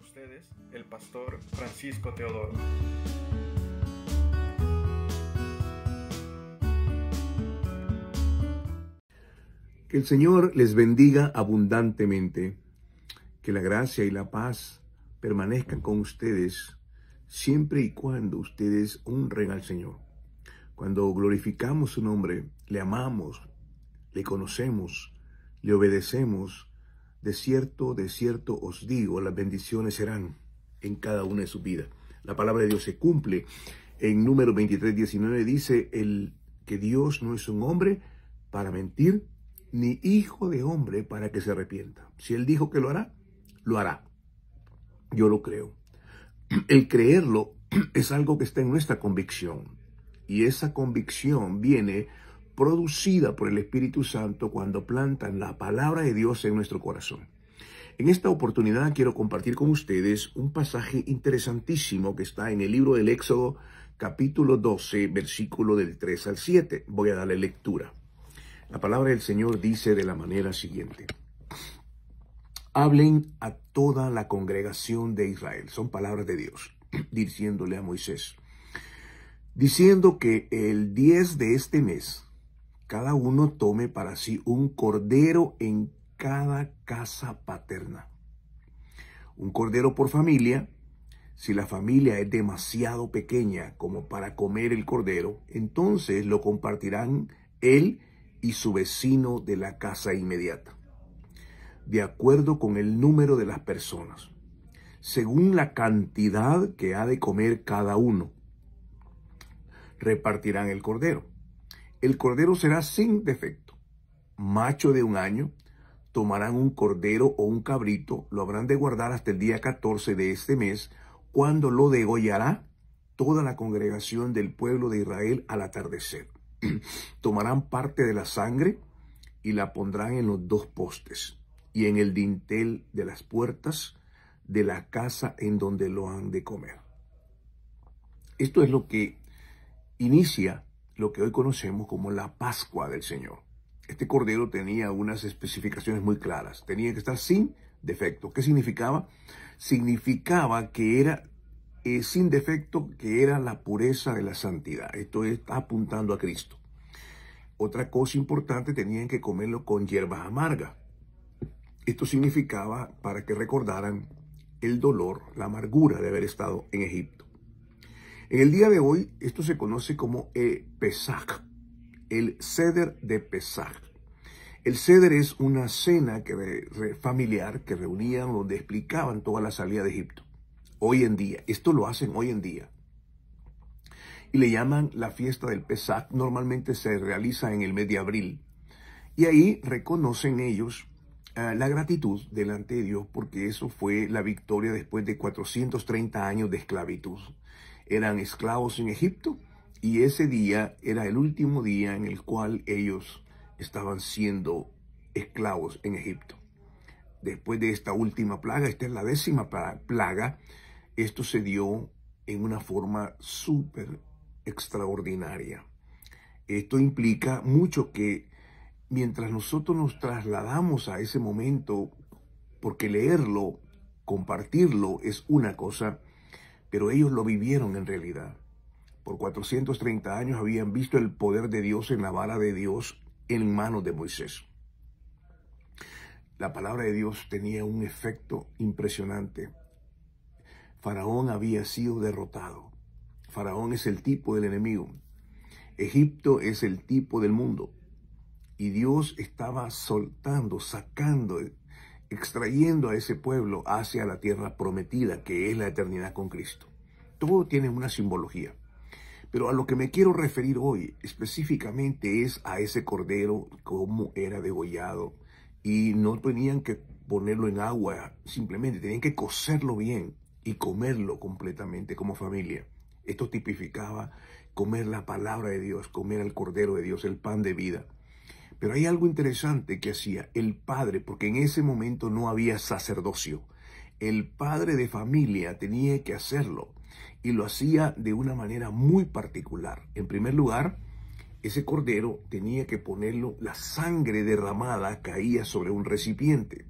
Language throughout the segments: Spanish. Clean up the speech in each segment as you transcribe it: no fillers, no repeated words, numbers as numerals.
ustedes, el pastor Francisco Teodoro. Que el Señor les bendiga abundantemente, que la gracia y la paz permanezcan con ustedes siempre y cuando ustedes honren al Señor. Cuando glorificamos su nombre, le amamos, le conocemos, le obedecemos, de cierto os digo, las bendiciones serán en cada una de sus vidas. La palabra de Dios se cumple. En Números 23:19 dice que Dios no es un hombre para mentir, ni hijo de hombre para que se arrepienta. Si Él dijo que lo hará, lo hará. Yo lo creo. El creerlo es algo que está en nuestra convicción. Y esa convicción viene producida por el Espíritu Santo cuando plantan la palabra de Dios en nuestro corazón. En esta oportunidad quiero compartir con ustedes un pasaje interesantísimo que está en el libro del Éxodo, capítulo 12, versículo del 3 al 7. Voy a darle lectura. La palabra del Señor dice de la manera siguiente: hablen a toda la congregación de Israel. Son palabras de Dios, diciéndole a Moisés, diciendo que el 10 de este mes, cada uno tome para sí un cordero en cada casa paterna. Un cordero por familia. Si la familia es demasiado pequeña como para comer el cordero, entonces lo compartirán él y su vecino de la casa inmediata, de acuerdo con el número de las personas, según la cantidad que ha de comer cada uno. Repartirán el cordero. El cordero será sin defecto, macho de 1 año. Tomarán un cordero o un cabrito, lo habrán de guardar hasta el día 14 de este mes, cuando lo degollará toda la congregación del pueblo de Israel al atardecer. Tomarán parte de la sangre y la pondrán en los 2 postes y en el dintel de las puertas de la casa en donde lo han de comer. Esto es lo que inicia lo que hoy conocemos como la Pascua del Señor. Este cordero tenía unas especificaciones muy claras. Tenía que estar sin defecto. ¿Qué significaba? Significaba que era sin defecto, que era la pureza de la santidad. Esto está apuntando a Cristo. Otra cosa importante, tenían que comerlo con hierbas amargas. Esto significaba para que recordaran el dolor, la amargura de haber estado en Egipto. En el día de hoy, esto se conoce como Pesaj, el Seder de Pesaj. El Seder es una cena familiar que reunían, donde explicaban toda la salida de Egipto. Hoy en día, esto lo hacen hoy en día. Y le llaman la fiesta del Pesaj. Normalmente se realiza en el mes de abril. Y ahí reconocen ellos la gratitud delante de Dios, porque eso fue la victoria después de 430 años de esclavitud. Eran esclavos en Egipto y ese día era el último día en el cual ellos estaban siendo esclavos en Egipto. Después de esta última plaga, esta es la 10ª plaga, esto se dio en una forma súper extraordinaria. Esto implica mucho que mientras nosotros nos trasladamos a ese momento, porque leerlo, compartirlo es una cosa, pero ellos lo vivieron en realidad. Por 430 años habían visto el poder de Dios en la vara de Dios en manos de Moisés. La palabra de Dios tenía un efecto impresionante. Faraón había sido derrotado. Faraón es el tipo del enemigo. Egipto es el tipo del mundo. Y Dios estaba soltando, sacando, extrayendo a ese pueblo hacia la tierra prometida, que es la eternidad con Cristo. Todo tiene una simbología. Pero a lo que me quiero referir hoy específicamente es a ese cordero, cómo era degollado. Y no tenían que ponerlo en agua, simplemente tenían que cocerlo bien y comerlo completamente como familia. Esto tipificaba comer la palabra de Dios, comer el cordero de Dios, el pan de vida. Pero hay algo interesante que hacía el padre, porque en ese momento no había sacerdocio. El padre de familia tenía que hacerlo y lo hacía de una manera muy particular. En primer lugar, ese cordero tenía que ponerlo, la sangre derramada caía sobre un recipiente.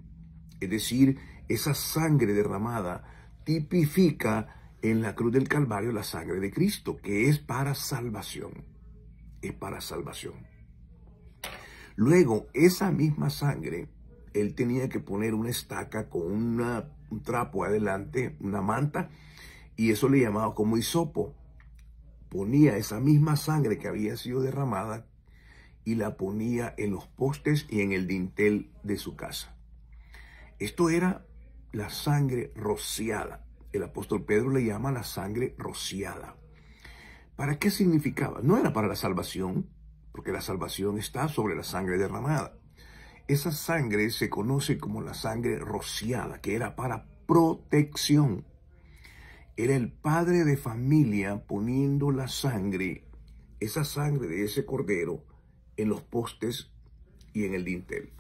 Es decir, esa sangre derramada tipifica en la cruz del Calvario la sangre de Cristo, que es para salvación. Es para salvación. Luego, esa misma sangre, él tenía que poner una estaca con un trapo adelante, una manta, y eso le llamaba como hisopo. Ponía esa misma sangre que había sido derramada y la ponía en los postes y en el dintel de su casa. Esto era la sangre rociada. El apóstol Pedro le llama la sangre rociada. ¿Para qué significaba? No era para la salvación, porque la salvación está sobre la sangre derramada. Esa sangre se conoce como la sangre rociada, que era para protección. Era el padre de familia poniendo la sangre, esa sangre de ese cordero, en los postes y en el dintel.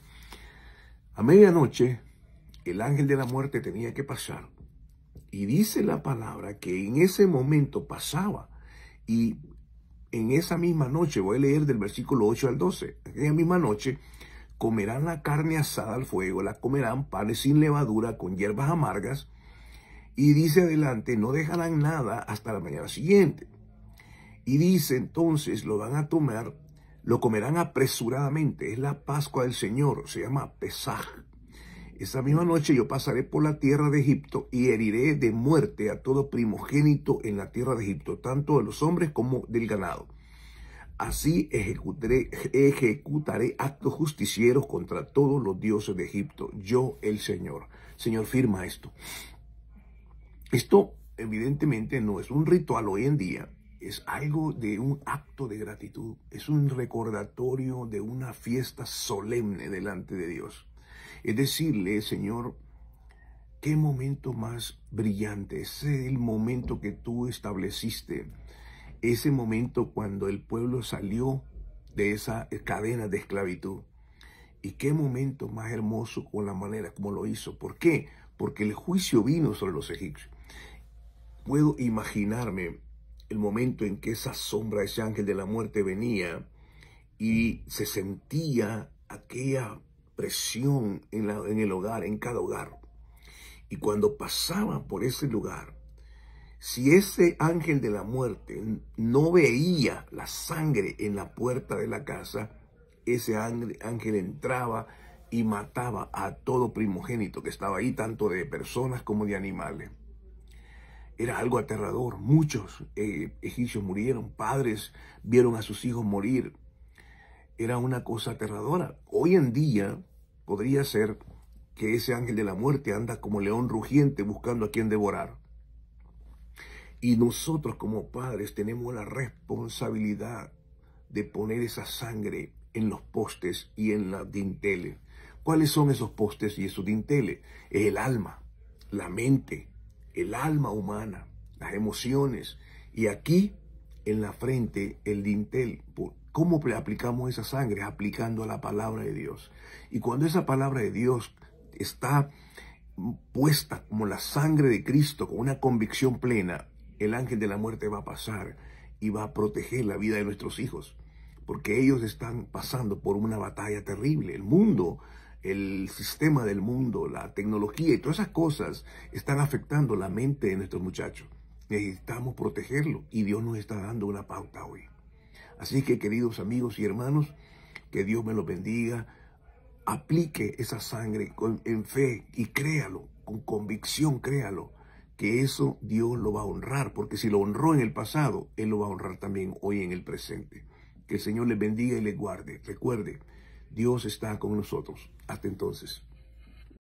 A medianoche, el ángel de la muerte tenía que pasar. Y dice la palabra que en ese momento pasaba. Y en esa misma noche, voy a leer del versículo 8 al 12. En esa misma noche, comerán la carne asada al fuego, la comerán panes sin levadura con hierbas amargas. Y dice adelante, no dejarán nada hasta la mañana siguiente. Y dice entonces, lo van a tomar, lo comerán apresuradamente. Es la Pascua del Señor, se llama Pesaj. Esa misma noche yo pasaré por la tierra de Egipto y heriré de muerte a todo primogénito en la tierra de Egipto, tanto de los hombres como del ganado. Así ejecutaré actos justicieros contra todos los dioses de Egipto, yo el Señor. Señor, firma esto. Esto evidentemente no es un ritual hoy en día, es algo de un acto de gratitud, es un recordatorio de una fiesta solemne delante de Dios. Es decirle, Señor, qué momento más brillante, ese es el momento que tú estableciste, ese momento cuando el pueblo salió de esa cadena de esclavitud. Y qué momento más hermoso con la manera como lo hizo. ¿Por qué? Porque el juicio vino sobre los egipcios. Puedo imaginarme el momento en que esa sombra, ese ángel de la muerte venía y se sentía aquella presión en el hogar, en cada hogar. Y cuando pasaba por ese lugar, si ese ángel de la muerte no veía la sangre en la puerta de la casa, ese ángel entraba y mataba a todo primogénito que estaba ahí, tanto de personas como de animales. Era algo aterrador. Muchos egipcios murieron, padres vieron a sus hijos morir. Era una cosa aterradora. Hoy en día podría ser que ese ángel de la muerte anda como león rugiente buscando a quien devorar. Y nosotros como padres tenemos la responsabilidad de poner esa sangre en los postes y en las dinteles. ¿Cuáles son esos postes y esos dinteles? Es el alma, la mente, el alma humana, las emociones. Y aquí en la frente el dintel. ¿Cómo aplicamos esa sangre? Aplicando a la palabra de Dios. Y cuando esa palabra de Dios está puesta como la sangre de Cristo, con una convicción plena, el ángel de la muerte va a pasar y va a proteger la vida de nuestros hijos. Porque ellos están pasando por una batalla terrible. El mundo, el sistema del mundo, la tecnología y todas esas cosas están afectando la mente de nuestros muchachos. Necesitamos protegerlo y Dios nos está dando una pauta hoy. Así que, queridos amigos y hermanos, que Dios me los bendiga. Aplique esa sangre en fe y créalo, con convicción créalo, que eso Dios lo va a honrar, porque si lo honró en el pasado, Él lo va a honrar también hoy en el presente. Que el Señor les bendiga y les guarde. Recuerde, Dios está con nosotros. Hasta entonces.